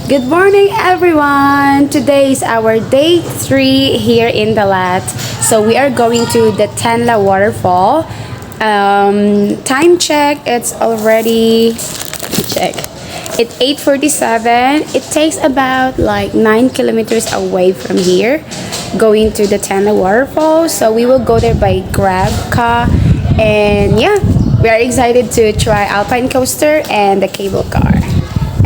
Good morning, everyone. Today is our day 3 here in Dalat. So we are going to the Datanla Waterfall. Time check. It's already check. It's 8:47. It takes about like 9 kilometers away from here, going to the Datanla Waterfall. So we will go there by grab car, and yeah, we are excited to try Alpine coaster and the cable car.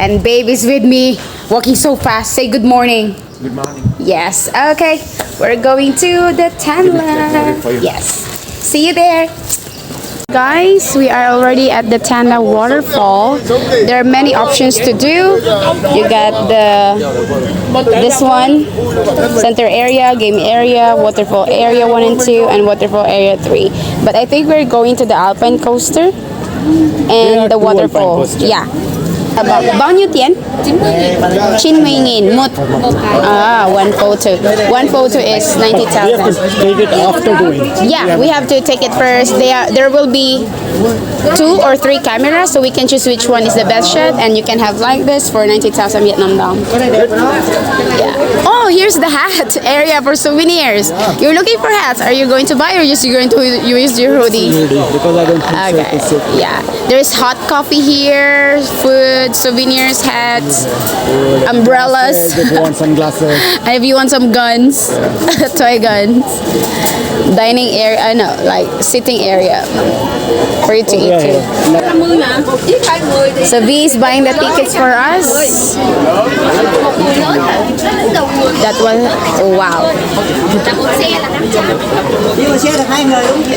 And babe is with me, walking so fast. Say good morning. Good morning. Yes. Okay. We're going to the Datanla. Yes. See you there. Guys, we are already at the Datanla Waterfall. There are many options to do. You got this one, center area, game area, waterfall area 1 and 2, and waterfall area 3. But I think we're going to the Alpine coaster and the waterfall. Yeah. Bao nhiêu tiền? 90.000 một. One photo. One photo is 90,000. We have to take it after doing. Yeah, we have to take it first. There will be 2 or 3 cameras, so we can choose which one is the best shot, and you can have like this for 90,000 Vietnam dong. Yeah. Oh, here's the hat area for souvenirs. You're looking for hats. Are you going to buy or just you're going to use your hoodie? Because I don't think Okay. Yeah. There's hot coffee here, food, souvenirs, hats, umbrellas. If you want sunglasses. And if you want some guns, toy guns, dining area, no, like sitting area for you to eat too. So V is buying the tickets for us. That one, oh, wow.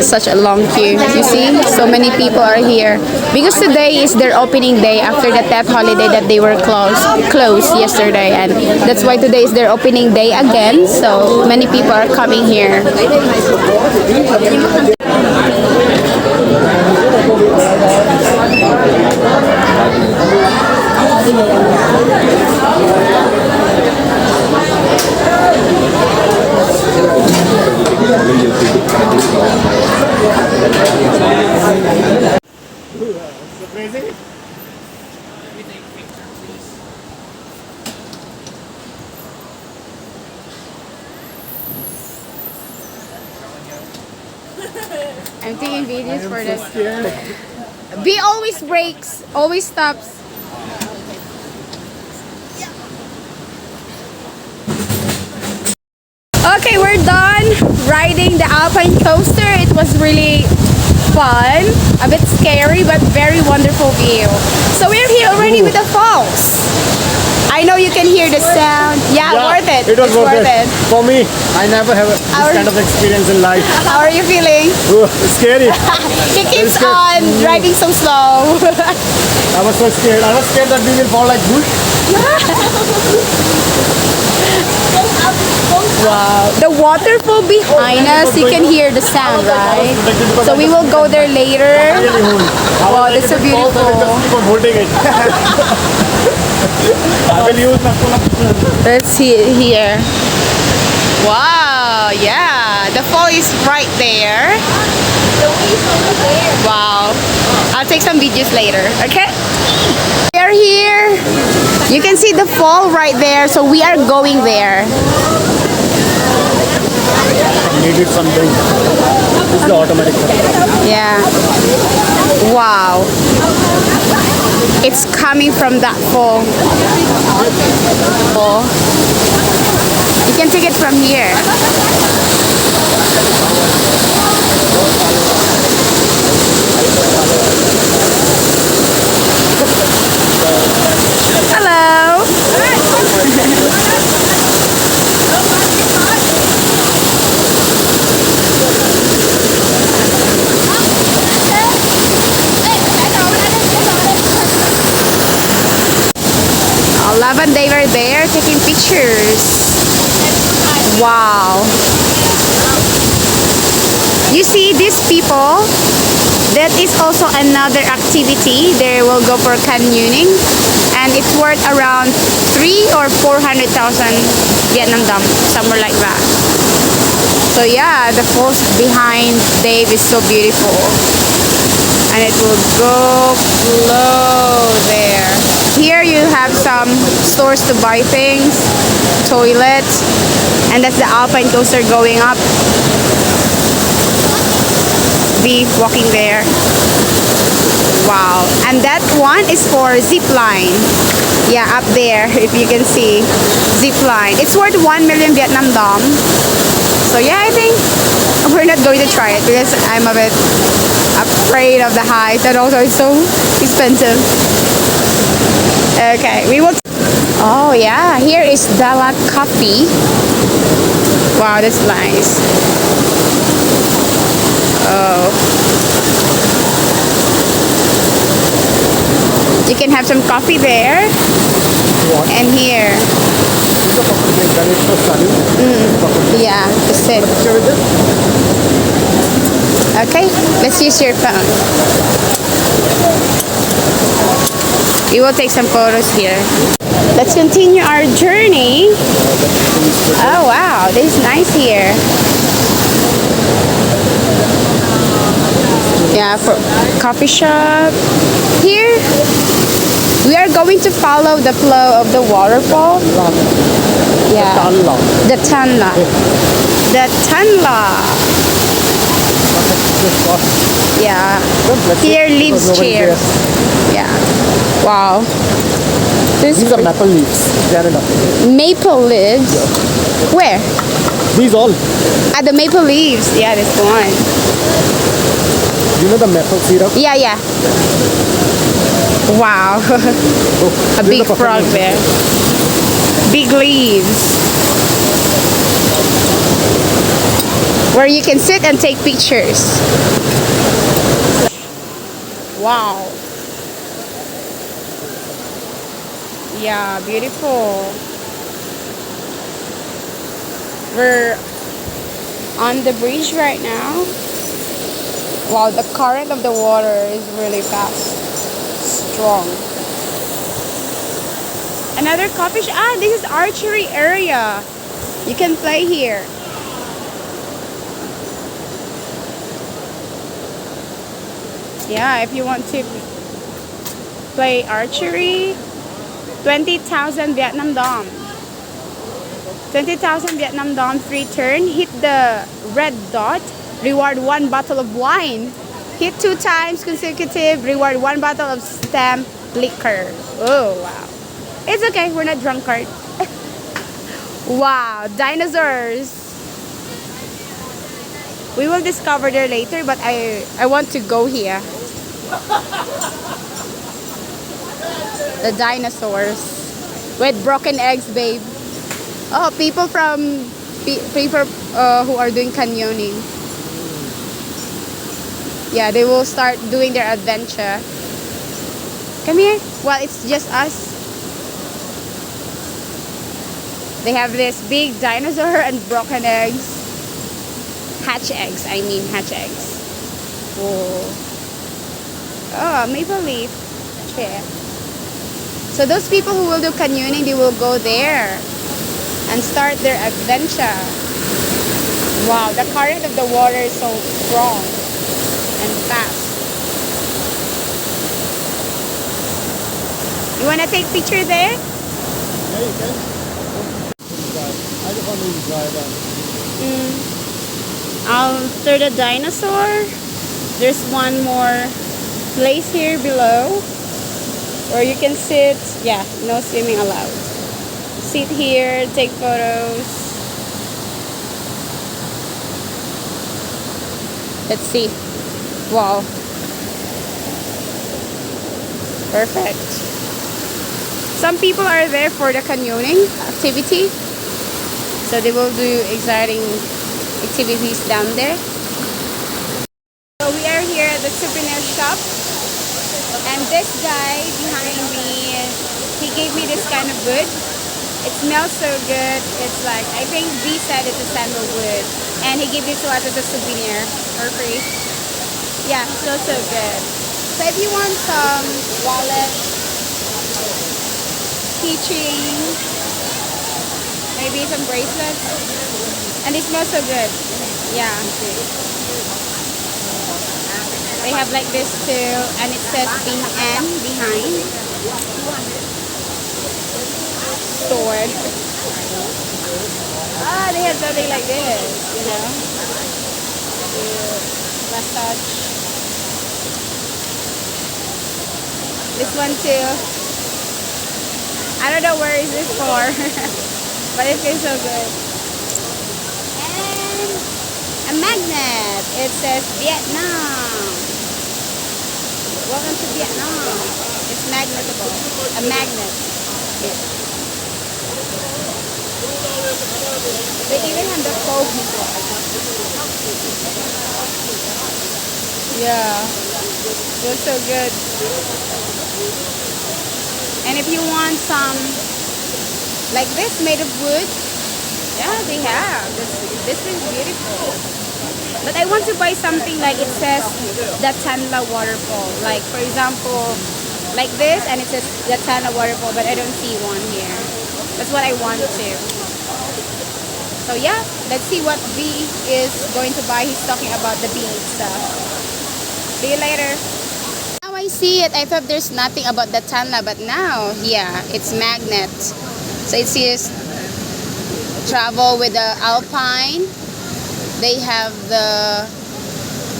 Such a long queue. You see, so many people are here because today is their opening day after the Tet holiday that they were closed yesterday, and that's why today is their opening day again. So many people are coming here. I'm taking videos for this. B always breaks, always stops. Okay, we're done riding the Alpine coaster. It was really fun, a bit scary, but very wonderful view. So we're here already with the falls. I know you can hear the sound. Yeah, worth it. It was worth it. it. For me, I never have this kind of experience in life. How are you feeling? It's scary. He keeps on driving so slow. I was so scared. I was scared that we will fall like bush. Wow. The waterfall behind us, you can hear the sound, right? So we will go there later. Wow, that's so beautiful. Keep on holding it. I will use Let's see it here. Wow, yeah. The fall is right there. Wow. I'll take some videos later, okay? We are here. You can see the fall right there, so we are going there. needed something. This is the automatic one. Yeah. Wow. It's coming from that fall. You can take it from here. Hello. Love and they were there taking pictures. Wow. You see these people? That is also another activity. They will go for canyoning, and it's worth around 300,000 or 400,000 Vietnam dong, somewhere like that. So yeah, the falls behind Dave is so beautiful. and it will go flow there. Here you have some stores to buy things, toilet, and that's the Alpine coaster going up. Beef walking there. Wow. And that one is for zipline. Yeah, up there, if you can see. Zipline. It's worth 1 million Vietnam dong. So yeah, I think we're not going to try it because I'm a bit afraid of the height, and also it's so expensive. Okay, we will. Oh yeah, here is Dala Coffee. Wow, that's nice. Oh. You can have some coffee there and here. Yeah, just sit. Okay, let's use your phone. We will take some photos here. Let's continue our journey. Oh wow, this is nice here. Yeah, for coffee shop. Here, we are going to follow the flow of the waterfall. Yeah. Datanla. Datanla. Yeah. Here leaves chairs. Yeah. Wow. These are maple leaves. They are enough. Maple leaves? Yeah. Where? These all. Ah, the maple leaves. Yeah, this one. You know the maple syrup? Yeah, yeah. Wow. Oh, A big frog there. Big leaves. Where you can sit and take pictures. Wow. Yeah, beautiful. We're on the bridge right now. Wow, the current of the water is really fast. Strong. Another coffee shop. Ah, this is archery area. You can play here. Yeah, if you want to play archery, 20,000 Vietnam dong. 20,000 Vietnam dong, free turn. Hit the red dot, reward 1 bottle of wine. Hit 2 times consecutive, reward 1 bottle of stamp liquor. Oh, wow. It's okay, we're not drunkard. Wow, dinosaurs. We will discover there later, but I want to go here. The dinosaurs with broken eggs, babe. Oh, people who are doing canyoning. Yeah, they will start doing their adventure. Come here. Well, it's just us. They have this big dinosaur and broken eggs. Hatch eggs, I mean hatch eggs. Whoa. Oh, maple leaf chair. So those people who will do canyoning, they will go there and start their adventure. Wow, the current of the water is so strong and fast. You want to take picture there? Yeah, you can. I just want to drive on. After the dinosaur, there's one more place here below where you can sit. Yeah, no swimming allowed. Sit here, take photos. Let's see. Wow. Perfect. Some people are there for the canyoning activity. So they will do exciting activities down there. So we are here at the souvenir shop. And this guy behind me, he gave me this kind of wood. It smells so good. It's like, I think V said it's a sandalwood. And he gave this to us as a souvenir for free. Yeah, it smells so good. So if you want some wallet, keychain, maybe some bracelets, and it smells so good. Yeah. They have like this too, and it says N behind. Sword. Ah, they have something like this, you know. Massage. This one too. I don't know where is this for, but it feels so good. And a magnet. It says Vietnam. Welcome to Vietnam. It's magnetable. A magnet. Yeah. They even have the foam. Yeah. Feels so good. And if you want some like this made of wood, yeah, they have. This is beautiful. But I want to buy something like it says Datanla Waterfall. Like for example, like this, and it says Datanla Waterfall, but I don't see one here. That's what I want to. So yeah, let's see what V is going to buy. He's talking about the bead stuff. See you later. Now I see it. I thought there's nothing about the Datanla, but now, yeah, it's magnet. So it says travel with the Alpine. They have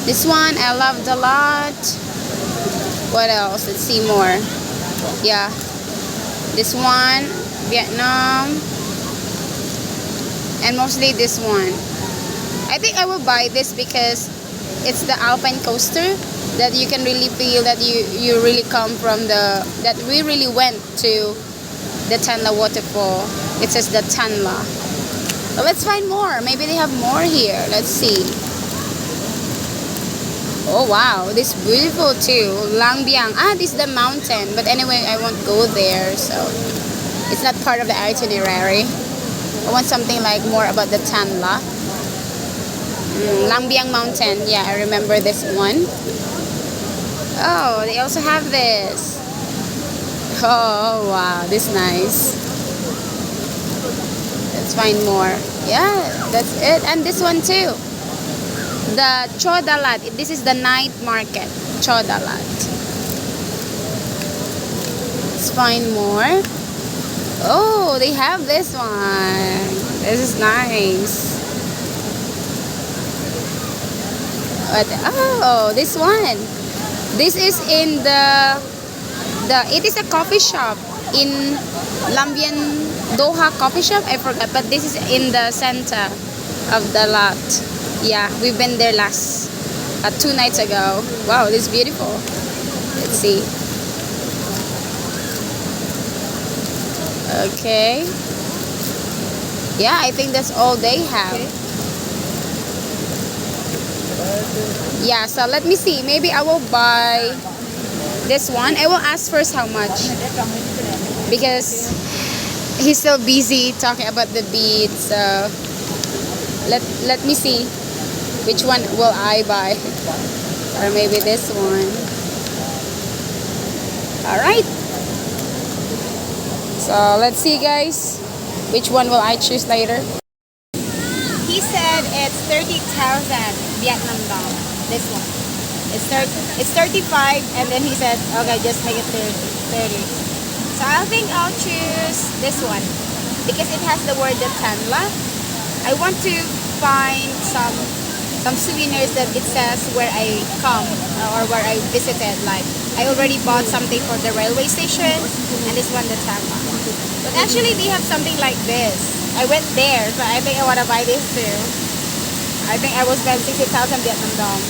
this one. I loved a lot. What else? Let's see more. Yeah, this one, Vietnam, and mostly this one. I think I will buy this because it's the Alpine coaster that you can really feel that you really come from that we really went to the Datanla Waterfall. It says the Datanla. So let's find more. Maybe they have more here. Let's see. Oh wow, this is beautiful too. Lang Biang. Ah, this is the mountain. But anyway, I won't go there, so it's not part of the itinerary. I want something like more about the Datanla. Lang Biang mountain. Yeah, I remember this one. Oh, they also have this. Oh wow, this is nice. Let's find more. Yeah, that's it. And this one too. The Chodalat. This is the night market. Chodalat. Let's find more. Oh, they have this one. This is nice. But, oh, this one. This is in it is a coffee shop in Lambian Doha coffee shop. I forgot, but this is in the center of the lot. Yeah, we've been there 2 nights ago. Wow, this is beautiful. Let's see. Okay. Yeah, I think that's all they have. Yeah, so let me see. Maybe I will buy this one. I will ask first how much, because he's still busy talking about the beads. So let me see which one will I buy, or maybe this one. All right. So let's see, guys, which one will I choose later. He said it's 30,000 Vietnam dong. This one. It's 35, and then he said, okay, just make it 30. So I think I'll choose this one because it has the word Datanla. I want to find some souvenirs that it says where I come or where I visited. Like I already bought something for the railway station, and this one Datanla. But actually they have something like this. I went there, so I think I want to buy this too. I think I will spend 60,000 Vietnam dong.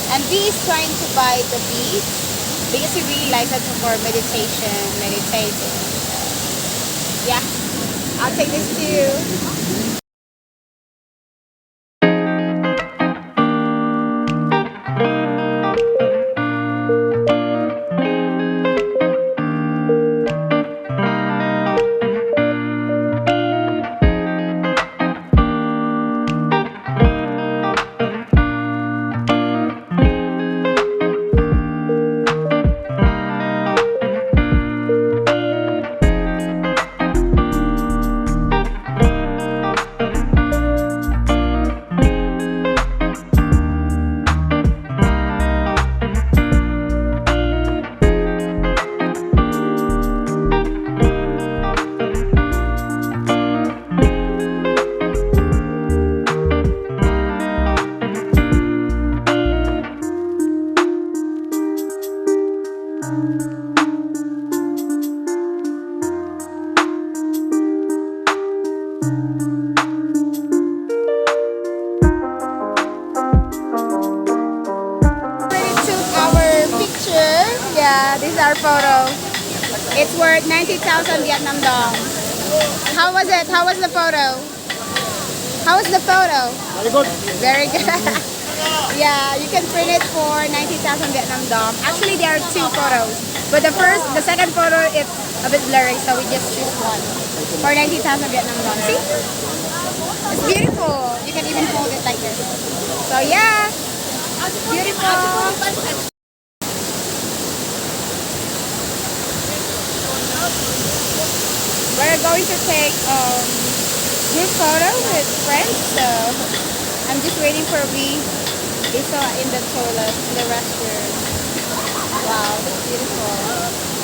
And V is trying to buy the beads because he really likes it for meditating. Yeah, I'll take this too. Already took our picture. Yeah, this is our photo. It's worth 90,000 Vietnam dong. How was it? How was the photo? How was the photo? Very good. Very good. Yeah, you can print it for 90,000 Vietnam dong. Actually, there are two photos. But the second photo, it's a bit blurry, so we just choose one for 90,000 Vietnam dong. See? It's beautiful. You can even hold it like this. So yeah, beautiful. We're going to take group photo with friends, so I'm just waiting for we saw in the toilet, in the restroom. Wow, that's beautiful.